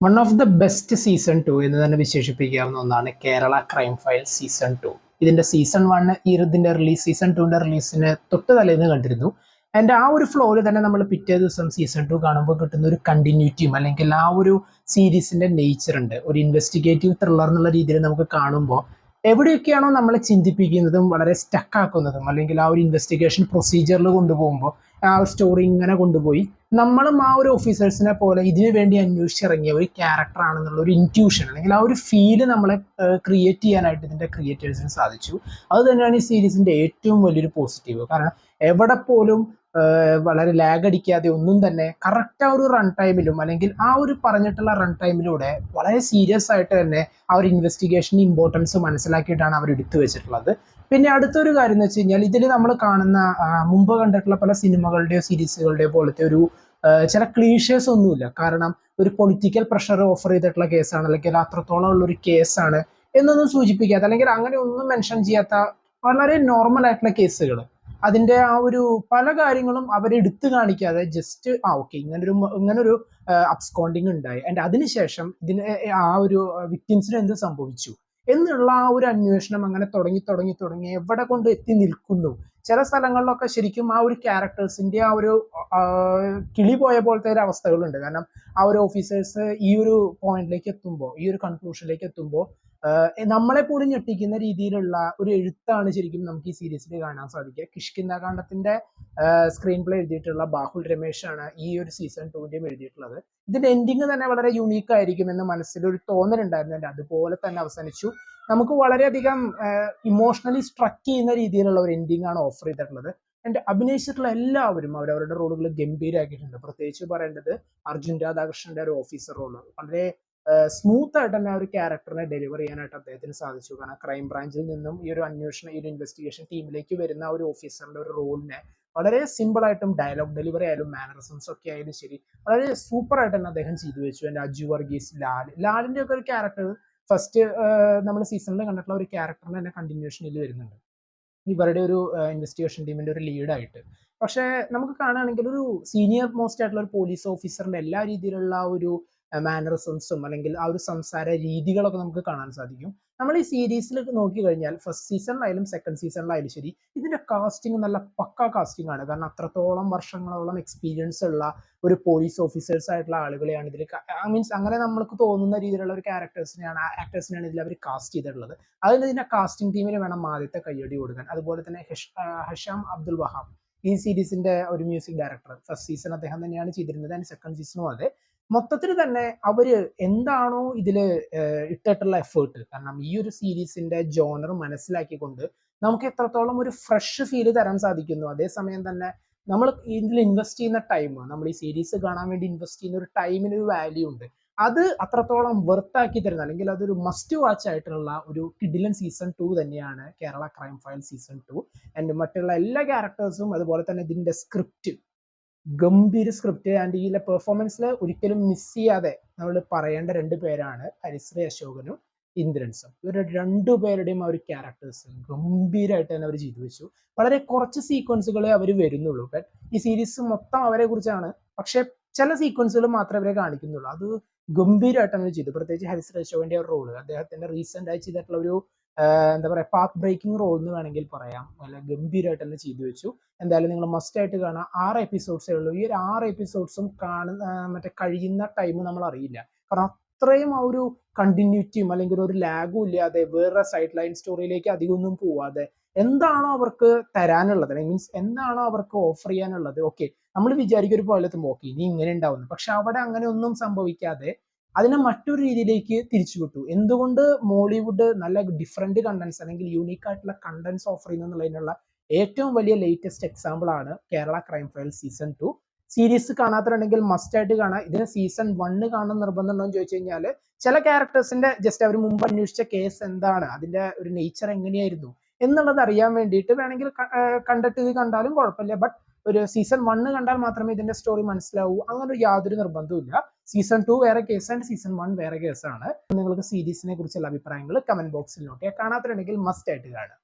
One of the best season 2 എന്ന് തന്നെ വിശേഷിപ്പിക്കാവുന്ന ഒന്നാണ് കേരള ക്രൈം ഫയൽ സീസൺ 2. ഇതിന്റെ സീസൺ 1 ഇതിന്റെ റിലീസ് സീസൺ 2ന്റെ റിലീസിന് തൊട്ട് തലേന്ന് കണ്ടിരുന്നു. ആൻഡ് ആ ഒരു ഫ്ലോയിൽ തന്നെ നമ്മൾ പിറ്റേ ദിവസം സീസൺ 2 കാണുമ്പോൾ കിട്ടുന്ന ഒരു കണ്ടിന്യൂറ്റിയും അല്ലെങ്കിൽ ആ ഒരു സീരീസിന്റെ നേച്ചർ ഉണ്ട്. ഒരു ഇൻവെസ്റ്റിഗേറ്റീവ് ത്രില്ലർ എന്നുള്ള രീതിയിൽ നമുക്ക് കാണുമ്പോൾ എവിടെയൊക്കെയാണോ നമ്മളെ ചിന്തിപ്പിക്കുന്നതും വളരെ സ്റ്റക്ക് ആക്കുന്നതും അല്ലെങ്കിൽ ആ ഒരു ഇൻവെസ്റ്റിഗേഷൻ പ്രൊസീജിയറിൽ കൊണ്ടുപോകുമ്പോൾ ആ സ്റ്റോറി ഇങ്ങനെ കൊണ്ടുപോയി നമ്മളും ആ ഒരു ഓഫീസേഴ്സിനെ പോലെ ഇതിനു വേണ്ടി അന്വേഷിച്ചിറങ്ങിയ ഒരു ക്യാരക്ടർ ആണെന്നുള്ള ഒരു ഇൻറ്റ്യൂഷൻ അല്ലെങ്കിൽ ആ ഒരു ഫീല് നമ്മളെ ക്രിയേറ്റ് ചെയ്യാനായിട്ട് ഇതിന്റെ ക്രിയേറ്റേഴ്സിന് സാധിച്ചു. അത് തന്നെയാണ് ഈ സീരീസിന്റെ ഏറ്റവും വലിയൊരു പോസിറ്റീവ്. കാരണം എവിടെ പോലും വളരെ ലാഗ് അടിക്കാതെ ഒന്നും തന്നെ കറക്റ്റ് ആ ഒരു റൺ ടൈമിലും അല്ലെങ്കിൽ ആ ഒരു പറഞ്ഞിട്ടുള്ള റൺ ടൈമിലൂടെ വളരെ സീരിയസ് ആയിട്ട് തന്നെ ആ ഒരു ഇൻവെസ്റ്റിഗേഷൻ ഇമ്പോർട്ടൻസ് മനസ്സിലാക്കിയിട്ടാണ് അവർ എടുത്തു വെച്ചിട്ടുള്ളത്. പിന്നെ അടുത്തൊരു കാര്യം എന്ന് വെച്ച് കഴിഞ്ഞാൽ ഇതിൽ നമ്മൾ കാണുന്ന മുമ്പ് കണ്ടിട്ടുള്ള പല സിനിമകളുടെയോ സീരീസുകളുടെയോ പോലത്തെ ഒരു ചില ക്ലീഷേഴ്സ് ഒന്നുമില്ല. കാരണം ഒരു പൊളിറ്റിക്കൽ പ്രഷർ ഓഫർ ചെയ്തിട്ടുള്ള കേസാണ് അല്ലെങ്കിൽ അത്രത്തോളം ഉള്ള ഒരു കേസാണ് എന്നൊന്നും സൂചിപ്പിക്കാത്ത അല്ലെങ്കിൽ അങ്ങനെ ഒന്നും മെൻഷൻ ചെയ്യാത്ത വളരെ നോർമൽ ആയിട്ടുള്ള കേസുകൾ, അതിന്റെ ആ ഒരു പല കാര്യങ്ങളും അവരെടുത്ത് കാണിക്കാതെ ജസ്റ്റ് ഓക്കെ ഇങ്ങനൊരു അബ്സ്കോണ്ടിങ് ഉണ്ടായി ആൻഡ് അതിനുശേഷം ഇതിന് ആ ഒരു വിക്ടിംസിന് എന്ത് സംഭവിച്ചു എന്നുള്ള ആ ഒരു അന്വേഷണം അങ്ങനെ തുടങ്ങി തുടങ്ങി തുടങ്ങി എവിടെ കൊണ്ട് എത്തി നിൽക്കുന്നു. ചില സ്ഥലങ്ങളിലൊക്കെ ശരിക്കും ആ ഒരു ക്യാരക്ടേഴ്സിന്റെ ആ ഒരു കിളി പോയ പോലത്തെ ഒരു അവസ്ഥകളുണ്ട്. കാരണം ആ ഒരു ഓഫീസേഴ്സ് ഈ ഒരു പോയിന്റിലേക്ക് എത്തുമ്പോൾ, ഈ ഒരു കൺക്ലൂഷനിലേക്ക് എത്തുമ്പോൾ നമ്മളെ പോലും ഞെട്ടിക്കുന്ന രീതിയിലുള്ള ഒരു എഴുത്താണ് ശരിക്കും നമുക്ക് ഈ സീരീസിൽ കാണാൻ സാധിക്കുക. കിഷ്കിന്ധാകാന്ഡത്തിന്റെ സ്ക്രീൻ പ്ലേ എഴുതിയിട്ടുള്ള ബാഹുൽ രമേശ് ആണ് ഈ ഒരു സീസൺ 2ന്റെയും എഴുതിയിട്ടുള്ളത്. ഇതിന്റെ എൻഡിങ് തന്നെ വളരെ യുണീക്ക് ആയിരിക്കും എന്ന് മനസ്സിലൊരു തോന്നലുണ്ടായിരുന്നു. അതുപോലെ തന്നെ അവസാനിച്ചു. നമുക്ക് വളരെയധികം ഇമോഷണലി സ്ട്രക്ക് ചെയ്യുന്ന രീതിയിലുള്ള ഒരു എൻഡിങ് ആണ് ഓഫർ ചെയ്തിട്ടുള്ളത്. ആൻഡ് അഭിനയിച്ചിട്ടുള്ള എല്ലാവരും അവരവരുടെ റോളുകൾ ഗംഭീരമാക്കിയിട്ടുണ്ട്. പ്രത്യേകിച്ച് പറയേണ്ടത് അർജുൻ രാധാകൃഷ്ണന്റെ ഒരു ഓഫീസർ റോള് വളരെ സ്മൂത്ത് ആയിട്ട് തന്നെ ആ ഒരു ക്യാരക്ടറിനെ ഡെലിവർ ചെയ്യാനായിട്ട് അദ്ദേഹത്തിന് സാധിച്ചു. കാരണം ക്രൈം ബ്രാഞ്ചിൽ നിന്നും ഈ ഒരു അന്വേഷണ ഈ ഒരു ഇൻവെസ്റ്റിഗേഷൻ ടീമിലേക്ക് വരുന്ന ഒരു ഓഫീസറിന്റെ ഒരു റോളിനെ വളരെ സിമ്പിൾ ആയിട്ടും ഡയലോഗ് ഡെലിവറി ആയാലും മാനറിസംസ് ഒക്കെ ആയാലും ശരി വളരെ സൂപ്പർ ആയിട്ട് തന്നെ അദ്ദേഹം ചെയ്തു വെച്ചു. എൻ്റെ അജു വർഗീസ്, ലാലിന്റെ ഒക്കെ ഒരു ക്യാരക്ടർ ഫസ്റ്റ് നമ്മൾ സീസണിൽ കണ്ടിട്ടുള്ള ഒരു ക്യാരക്ടറിന് തന്നെ കണ്ടിന്യൂഷനിൽ വരുന്നുണ്ട് ഇവരുടെ ഒരു ഇൻവെസ്റ്റിഗേഷൻ ടീമിന്റെ ഒരു ലീഡായിട്ട്. പക്ഷെ നമുക്ക് കാണുകയാണെങ്കിൽ ഒരു സീനിയർ മോസ്റ്റ് ആയിട്ടുള്ള ഒരു പോലീസ് ഓഫീസറിന്റെ എല്ലാ രീതിയിലുള്ള ഒരു മാനറിസംസും അല്ലെങ്കിൽ ആ ഒരു സംസാര രീതികളൊക്കെ നമുക്ക് കാണാൻ സാധിക്കും. നമ്മൾ ഈ സീരീസിൽ നോക്കി കഴിഞ്ഞാൽ ഫസ്റ്റ് സീസണിലായാലും സെക്കൻഡ് സീസണിലായാലും ശരി ഇതിന്റെ കാസ്റ്റിംഗ് നല്ല പക്ക കാസ്റ്റിംഗ് ആണ്. കാരണം അത്രത്തോളം വർഷങ്ങളോളം എക്സ്പീരിയൻസ് ഉള്ള ഒരു പോലീസ് ഓഫീസേഴ്സ് ആയിട്ടുള്ള ആളുകളെയാണ് ഇതിൽ മീൻസ് അങ്ങനെ നമ്മൾക്ക് തോന്നുന്ന രീതിയിലുള്ള ഒരു ആക്ടേഴ്സിനെയാണ് ഇതിൽ അവർ കാസ്റ്റ് ചെയ്തിട്ടുള്ളത്. അതിന് ഇതിന്റെ കാസ്റ്റിംഗ് ടീമിന് വേണം ആദ്യത്തെ കയ്യടി കൊടുക്കാൻ. അതുപോലെ തന്നെ ഹഷാം അബ്ദുൽ വഹാബ് ഈ സീരീസിന്റെ ഒരു മ്യൂസിക് ഡയറക്ടർ, ഫസ്റ്റ് സീസൺ അദ്ദേഹം തന്നെയാണ് ചെയ്തിരുന്നത് ആൻഡ് സെക്കൻഡ് സീസണും അതെ. മൊത്തത്തിൽ തന്നെ അവര് എന്താണോ ഇതില് ഇട്ടിട്ടുള്ള എഫേർട്ട്, കാരണം ഈ ഒരു സീരീസിന്റെ ജോണർ മനസ്സിലാക്കിക്കൊണ്ട് നമുക്ക് എത്രത്തോളം ഒരു ഫ്രഷ് ഫീല് തരാൻ സാധിക്കുന്നു. അതേസമയം തന്നെ നമ്മൾ ഇതിൽ ഇൻവെസ്റ്റ് ചെയ്യുന്ന ടൈം, നമ്മൾ ഈ സീരീസ് കാണാൻ വേണ്ടി ഇൻവെസ്റ്റ് ചെയ്യുന്ന ഒരു ടൈമിന് ഒരു വാല്യൂ ഉണ്ട്. അത് അത്രത്തോളം വെർത്താക്കി തരുന്ന അല്ലെങ്കിൽ അതൊരു മസ്റ്റ് വാച്ച് ആയിട്ടുള്ള ഒരു കിഡിലൻ സീസൺ 2 തന്നെയാണ് Kerala crime file season 2. And മറ്റുള്ള എല്ലാ ക്യാരക്ടേഴ്സും അതുപോലെ തന്നെ ഇതിന്റെ സ്ക്രിപ്റ്റ് ഗംഭീര സ്ക്രിപ്റ്റ് ആൻഡ് ഇതിലെ പെർഫോമൻസിൽ ഒരിക്കലും മിസ് ചെയ്യാതെ നമ്മൾ പറയേണ്ട രണ്ട് പേരാണ് ഹരിശ്രീ അശോകനും ഇന്ദ്രൻസും. ഇവരുടെ രണ്ടുപേരുടെയും ആ ഒരു ക്യാരക്ടേഴ്സ് ഗംഭീരമായിട്ട് തന്നെ അവർ ചെയ്തു വെച്ചു. വളരെ കുറച്ച് സീക്വൻസുകളെ അവർ വരുന്നുള്ളൂ. ബട്ട് ഈ സീരീസ് മൊത്തം അവരെ കുറിച്ചാണ്, പക്ഷെ ചില സീക്വൻസുകൾ മാത്രമേ അവരെ കാണിക്കുന്നുള്ളൂ. അത് ഗംഭീരമായിട്ട് അവർ ചെയ്തു. പ്രത്യേകിച്ച് ഹരിശ്രീ അശോകന്റെ ഒരു റോള്, അദ്ദേഹത്തിന്റെ റീസെന്റ് ആയി ചെയ്തിട്ടുള്ള ഒരു എന്താ പറയുക പാത്ത് ബ്രേക്കിംഗ് റോൾ എന്ന് വേണമെങ്കിൽ പറയാം. നല്ല ഗംഭീരമായിട്ട് തന്നെ ചെയ്തു വെച്ചു. എന്തായാലും നിങ്ങൾ മസ്റ്റ് ആയിട്ട് കാണാം. 6 എപ്പിസോഡ്സേ ഉള്ളൂ. ഈ ഒരു 6 എപ്പിസോഡ്സും മറ്റേ കഴിയുന്ന ടൈം നമ്മൾ അറിയില്ല. കാരണം അത്രയും ആ ഒരു കണ്ടിന്യൂറ്റിയും അല്ലെങ്കിൽ ഒരു ലാഗും ഇല്ലാതെ വേറെ സൈഡ് ലൈൻ സ്റ്റോറിയിലേക്ക് അധികം ഒന്നും പോവാതെ എന്താണോ അവർക്ക് തരാനുള്ളത്, മീൻസ് എന്താണോ അവർക്ക് ഓഫർ ചെയ്യാനുള്ളത്, ഓക്കെ നമ്മൾ വിചാരിക്കും ഒരു പോലെത്തുമ്പോൾ ഓക്കെ ഇനി ഇങ്ങനെ ഉണ്ടാവുന്നു, പക്ഷെ അവിടെ അങ്ങനെ ഒന്നും സംഭവിക്കാതെ അതിനെ മറ്റൊരു രീതിയിലേക്ക് തിരിച്ചുവിട്ടു. എന്തുകൊണ്ട് മോളിവുഡ് നല്ല ഡിഫറെന്റ് കണ്ടന്റ്സ് അല്ലെങ്കിൽ യൂണീക്ക് ആയിട്ടുള്ള കണ്ടന്റ്സ് ഓഫർ ചെയ്യുന്നതിനുള്ള ഏറ്റവും വലിയ ലേറ്റസ്റ്റ് എക്സാമ്പിൾ ആണ് Kerala crime file season 2. Series കാണാത്തതുണ്ടെങ്കിൽ മസ്റ്റ് ആയിട്ട് കാണാം. ഇതിന് സീസൺ 1 കാണാൻ നിർബന്ധമുണ്ടോ എന്ന് ചോദിച്ചു കഴിഞ്ഞാൽ ചില ക്യാരക്ടേഴ്സിന്റെ ജസ്റ്റ് അവർ മുമ്പ് അന്വേഷിച്ച കേസ് എന്താണ്, അതിന്റെ ഒരു നേച്ചർ എങ്ങനെയായിരുന്നു എന്നുള്ളത് അറിയാൻ വേണ്ടിയിട്ട് വേണമെങ്കിൽ കണ്ടിട്ട് ഇത് കണ്ടാലും കുഴപ്പമില്ല. ബട്ട് ഒരു സീസൺ 1 കണ്ടാൽ മാത്രമേ ഇതിന്റെ സ്റ്റോറി മനസ്സിലാവൂ, അങ്ങനെ യാതൊരു നിർബന്ധവും ഇല്ല. സീസൺ 2 വേറെ കേസാണ്, സീസൺ 1 വേറെ കേസാണ്. നിങ്ങൾക്ക് സീരീസിനെ കുറിച്ചുള്ള അഭിപ്രായങ്ങൾ കമന്റ് ബോക്സിൽ നോട്ട് ചെയ്യാം. കാണാത്തതുണ്ടെങ്കിൽ മസ്റ്റ് ആയിട്ട് കാണുക.